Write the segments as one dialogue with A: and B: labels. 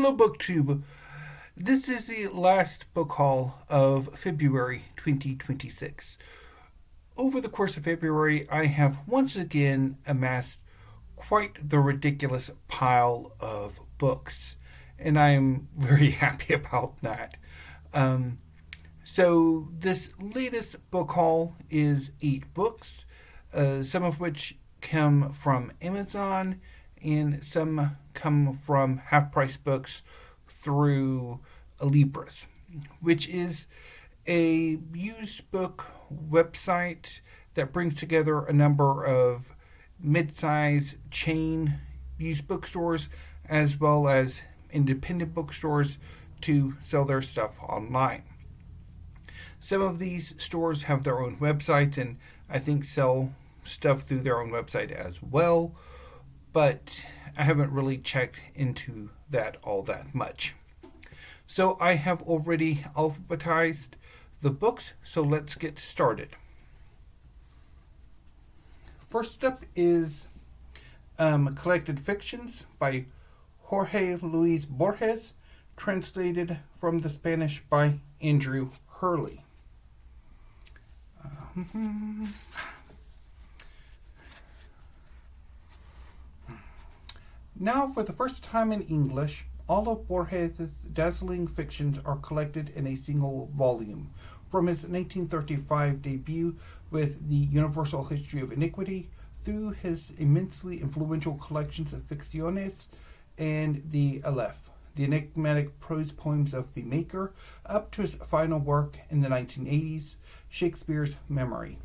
A: Hello, BookTube. This is the last book haul of February 2026. Over the course of February, I have once again amassed quite the ridiculous pile of books, and I am very happy about that. So, this latest book haul is 8 books, some of which come from Amazon and some come from Half Price Books through Libris, which is a used book website that brings together a number of mid-size chain used bookstores as well as independent bookstores to sell their stuff online. Some of these stores have their own websites and I think sell stuff through their own website as well, but I haven't really checked into that all that much. So I have already alphabetized the books, so let's get started. First up is Collected Fictions by Jorge Luis Borges, translated from the Spanish by Andrew Hurley. Now, for the first time in English, all of Borges' dazzling fictions are collected in a single volume, from his 1935 debut with The Universal History of Iniquity, through his immensely influential collections of Ficciones and the Aleph, the enigmatic prose poems of the Maker, up to his final work in the 1980s, Shakespeare's Memory.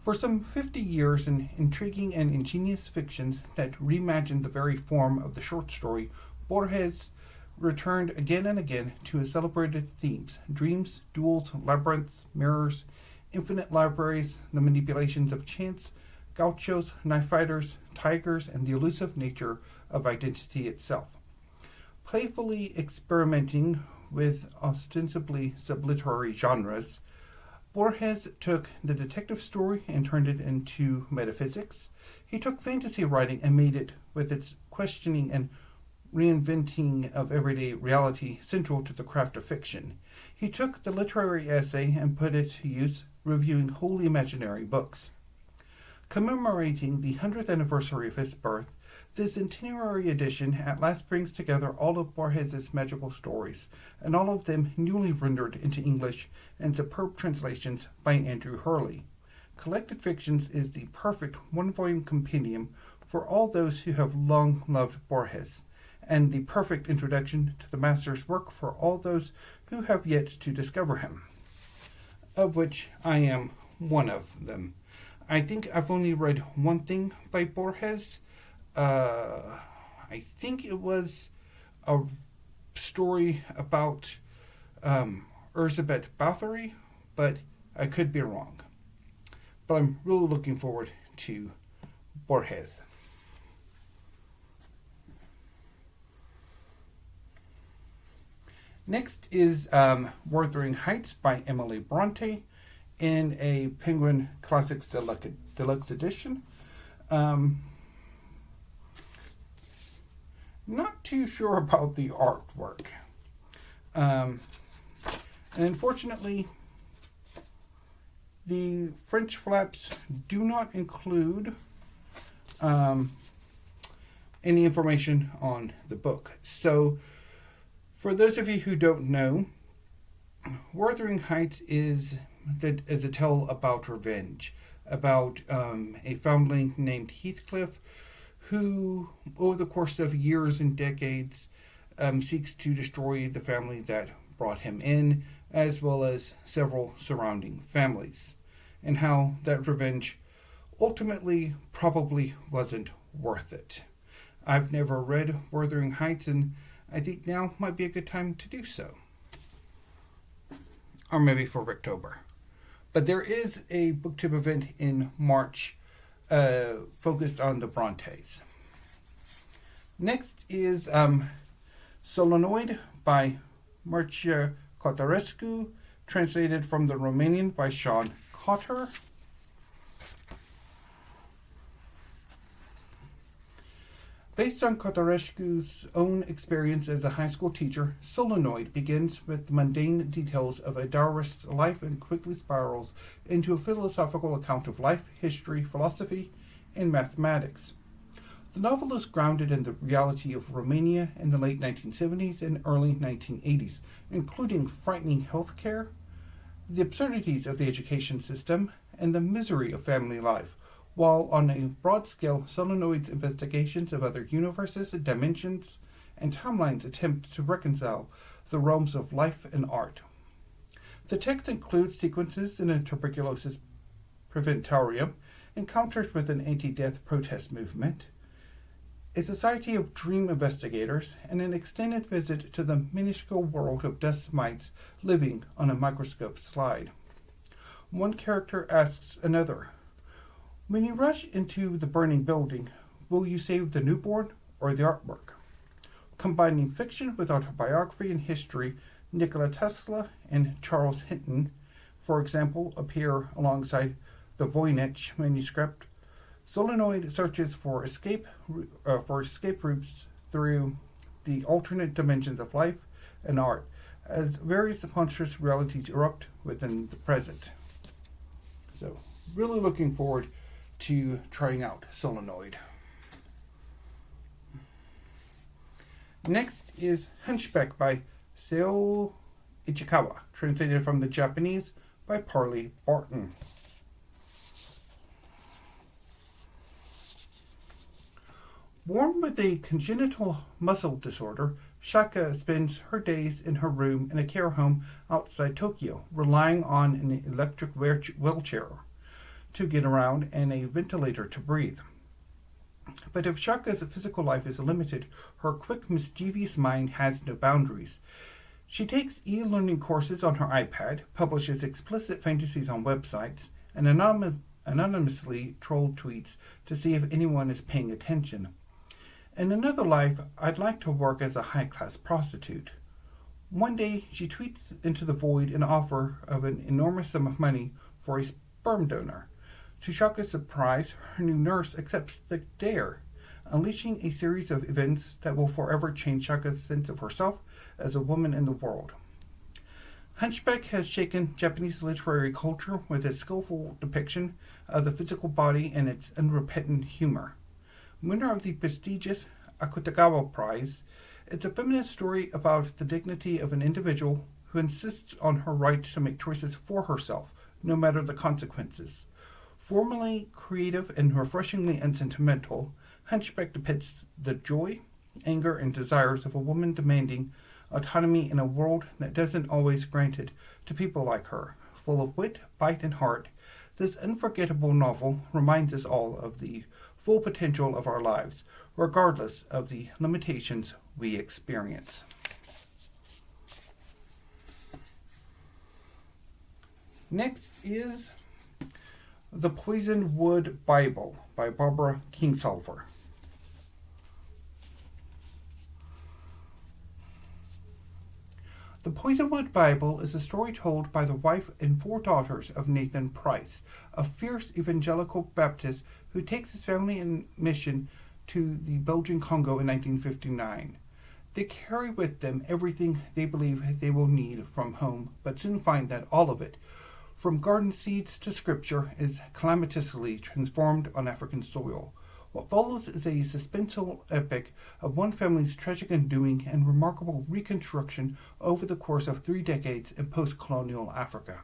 A: For some 50 years, in intriguing and ingenious fictions that reimagined the very form of the short story, Borges returned again and again to his celebrated themes: dreams, duels, labyrinths, mirrors, infinite libraries, the manipulations of chance, gauchos, knife fighters, tigers, and the elusive nature of identity itself. Playfully experimenting with ostensibly subliterary genres, Borges took the detective story and turned it into metaphysics. He took fantasy writing and made it, with its questioning and reinventing of everyday reality central to the craft of fiction. He took the literary essay and put it to use, reviewing wholly imaginary books. Commemorating the 100th anniversary of his birth, this centenary edition at last brings together all of Borges' magical stories, and all of them newly rendered into English and superb translations by Andrew Hurley. Collected Fictions is the perfect one-volume compendium for all those who have long loved Borges, and the perfect introduction to the master's work for all those who have yet to discover him, of which I am one of them. I think I've only read one thing by Borges. I think it was a story about Elizabeth Bathory, but I could be wrong. But I'm really looking forward to Borges. Next is Wuthering Heights by Emily Bronte in a Penguin Classics Deluxe Edition. Not too sure about the artwork. And unfortunately, the French flaps do not include any information on the book. So, for those of you who don't know, Wuthering Heights is a tale about revenge, about a foundling named Heathcliff, who, over the course of years and decades, seeks to destroy the family that brought him in, as well as several surrounding families, and how that revenge ultimately probably wasn't worth it. I've never read Wuthering Heights, and I think now might be a good time to do so. Or maybe for October. But there is a BookTube event in March focused on the Brontes. Next is Solenoid by Mircea Cartarescu, translated from the Romanian by Sean Cotter. Based on Cartarescu's own experience as a high school teacher, Solenoid begins with the mundane details of a diarist's life and quickly spirals into a philosophical account of life, history, philosophy, and mathematics. The novel is grounded in the reality of Romania in the late 1970s and early 1980s, including frightening healthcare, the absurdities of the education system, and the misery of family life, while on a broad scale, Solenoid's investigations of other universes, dimensions, and timelines attempt to reconcile the realms of life and art. The text includes sequences in a tuberculosis preventarium, encounters with an anti-death protest movement, a society of dream investigators, and an extended visit to the minuscule world of dust mites living on a microscope slide. One character asks another, "When you rush into the burning building, will you save the newborn or the artwork?" Combining fiction with autobiography and history, Nikola Tesla and Charles Hinton, for example, appear alongside the Voynich manuscript. Solenoid searches for escape routes through the alternate dimensions of life and art, as various monstrous realities erupt within the present. So, really looking forward to trying out Solenoid. Next is Hunchback by Saou Ichikawa, translated from the Japanese by Barton. Born with a congenital muscle disorder, Shaka spends her days in her room in a care home outside Tokyo, relying on an electric wheelchair to get around and a ventilator to breathe. But if Shaka's physical life is limited, her quick, mischievous mind has no boundaries. She takes e-learning courses on her iPad, publishes explicit fantasies on websites, and anonymously troll tweets to see if anyone is paying attention. In another life, I'd like to work as a high-class prostitute. One day, she tweets into the void an offer of an enormous sum of money for a sperm donor. To Shaka's surprise, her new nurse accepts the dare, unleashing a series of events that will forever change Shaka's sense of herself as a woman in the world. Hunchback has shaken Japanese literary culture with its skillful depiction of the physical body and its unrepentant humor. Winner of the prestigious Akutagawa Prize, it's a feminist story about the dignity of an individual who insists on her right to make choices for herself, no matter the consequences. Formally creative and refreshingly unsentimental, Hunchback depicts the joy, anger, and desires of a woman demanding autonomy in a world that doesn't always grant it to people like her. Full of wit, bite, and heart, this unforgettable novel reminds us all of the full potential of our lives, regardless of the limitations we experience. Next is The Poisonwood Bible by Barbara Kingsolver. The Poisonwood Bible is a story told by the wife and 4 daughters of Nathan Price, a fierce evangelical Baptist who takes his family in mission to the Belgian Congo in 1959. They carry with them everything they believe they will need from home, but soon find that all of it, from garden seeds to scripture, is calamitously transformed on African soil. What follows is a suspenseful epic of one family's tragic undoing and remarkable reconstruction over the course of 3 decades in post-colonial Africa.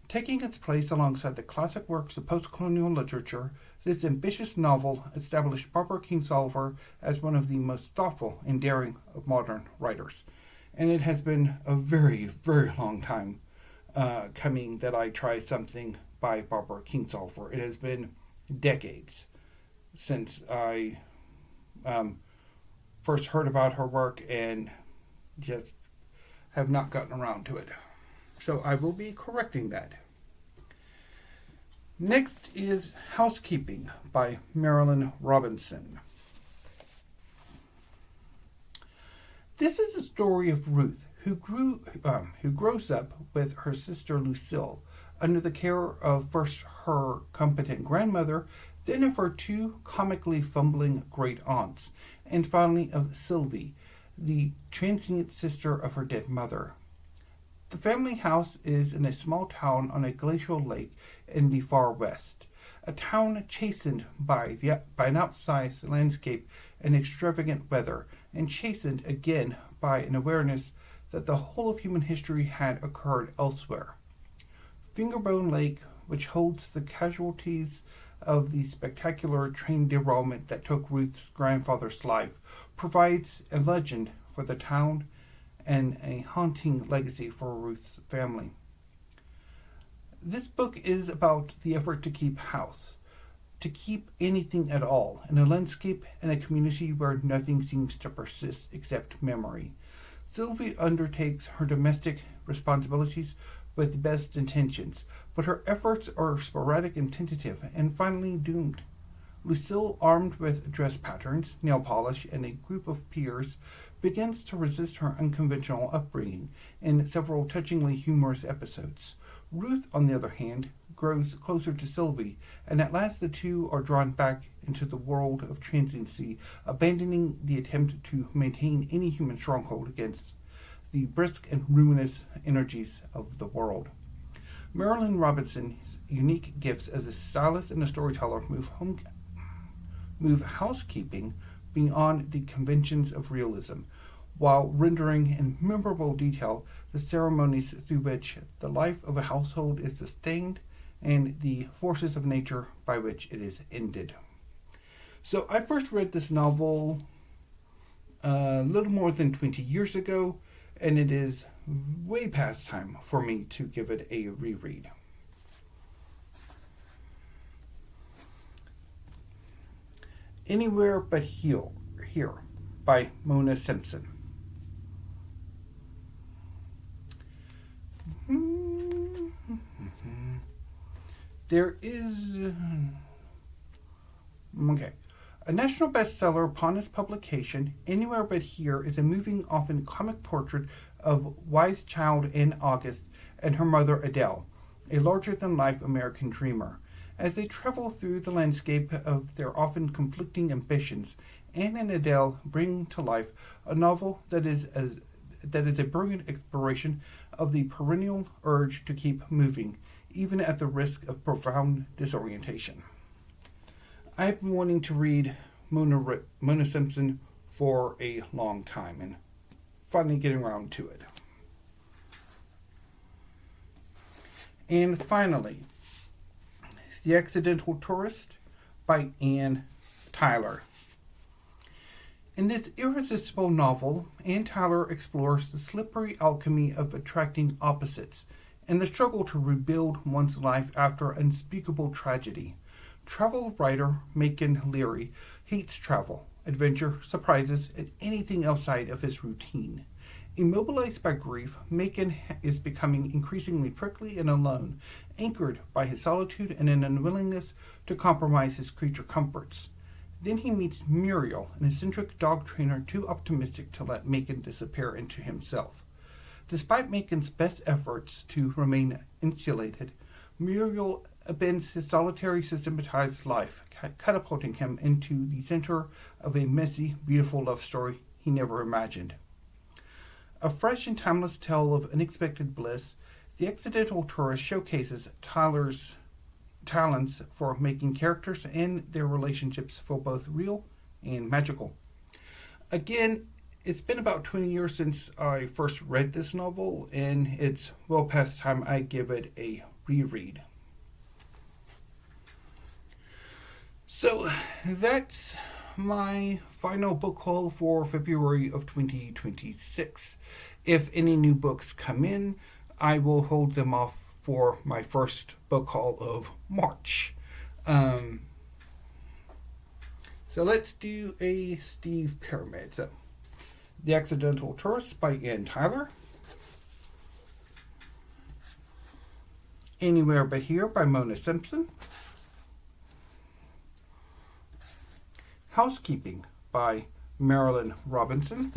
A: Taking its place alongside the classic works of post-colonial literature, this ambitious novel established Barbara Kingsolver as one of the most thoughtful and daring of modern writers. And it has been a very, very long time coming that I try something by Barbara Kingsolver. It has been decades since I first heard about her work and just have not gotten around to it. So I will be correcting that. Next is Housekeeping by Marilynne Robinson. This is the story of Ruth, who grows up with her sister Lucille under the care of first her competent grandmother, then of her two comically fumbling great aunts, and finally of Sylvie, the transient sister of her dead mother. The family house is in a small town on a glacial lake in the far west, a town chastened by an outsized landscape and extravagant weather, and chastened again by an awareness that the whole of human history had occurred elsewhere. Fingerbone Lake, which holds the casualties of the spectacular train derailment that took Ruth's grandfather's life, provides a legend for the town and a haunting legacy for Ruth's family. This book is about the effort to keep house, to keep anything at all, in a landscape and a community where nothing seems to persist except memory. Sylvie undertakes her domestic responsibilities with the best intentions, but her efforts are sporadic and tentative, and finally doomed. Lucille, armed with dress patterns, nail polish, and a group of peers, begins to resist her unconventional upbringing in several touchingly humorous episodes. Ruth, on the other hand, grows closer to Sylvie, and at last the two are drawn back into the world of transiency, abandoning the attempt to maintain any human stronghold against the brisk and ruinous energies of the world. Marilynne Robinson's unique gifts as a stylist and a storyteller move housekeeping beyond the conventions of realism, while rendering in memorable detail the ceremonies through which the life of a household is sustained and the forces of nature by which it is ended. So I first read this novel a little more than 20 years ago, and it is way past time for me to give it a reread. Anywhere But Here by Mona Simpson. There is... Okay. A national bestseller upon its publication, Anywhere But Here is a moving, often comic portrait of wise child Anne August and her mother Adele, a larger-than-life American dreamer. As they travel through the landscape of their often conflicting ambitions, Anne and Adele bring to life a novel that is a brilliant exploration of the perennial urge to keep moving, even at the risk of profound disorientation. I've been wanting to read Mona Simpson for a long time, and finally getting around to it. And finally, The Accidental Tourist by Anne Tyler. In this irresistible novel, Anne Tyler explores the slippery alchemy of attracting opposites and the struggle to rebuild one's life after unspeakable tragedy. Travel writer Macon Leary hates travel, adventure, surprises, and anything outside of his routine. Immobilized by grief, Macon is becoming increasingly prickly and alone, anchored by his solitude and an unwillingness to compromise his creature comforts. Then he meets Muriel, an eccentric dog trainer too optimistic to let Macon disappear into himself. Despite Macon's best efforts to remain insulated, Muriel upends his solitary, systematized life, catapulting him into the center of a messy, beautiful love story he never imagined. A fresh and timeless tale of unexpected bliss, The Accidental Tourist showcases Tyler's talents for making characters and their relationships feel both real and magical. Again, it's been about 20 years since I first read this novel, and it's well past time I give it a reread. So that's my final book haul for February of 2026. If any new books come in, I will hold them off for my first book haul of March. So let's do a Steve Pyramid. So, The Accidental Tourist by Anne Tyler. Anywhere But Here by Mona Simpson. Housekeeping by Marilynne Robinson.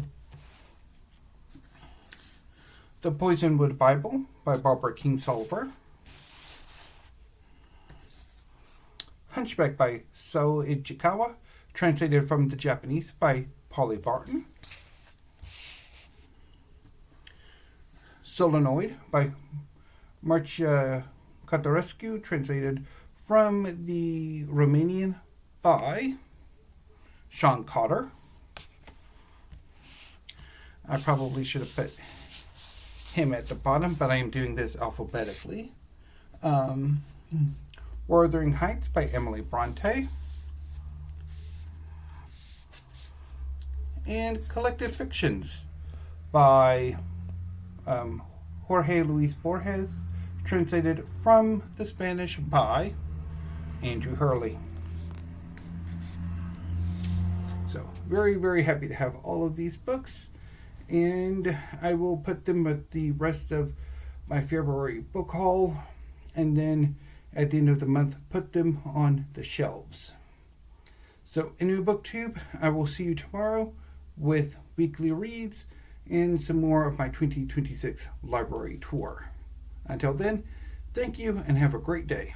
A: The Poisonwood Bible by Barbara Kingsolver. Hunchback by Saou Ichikawa, translated from the Japanese by Polly Barton. Solenoid by Mircea Cartarescu, translated from the Romanian by Sean Cotter. I probably should have put him at the bottom, but I am doing this alphabetically. Wuthering Heights by Emily Bronte. And Collected Fictions by Jorge Luis Borges, translated from the Spanish by Andrew Hurley. So, very, very happy to have all of these books, and I will put them at the rest of my February book haul, and then at the end of the month, put them on the shelves. So, in New BookTube, I will see you tomorrow with weekly reads and some more of my 2026 library tour. Until then, thank you and have a great day.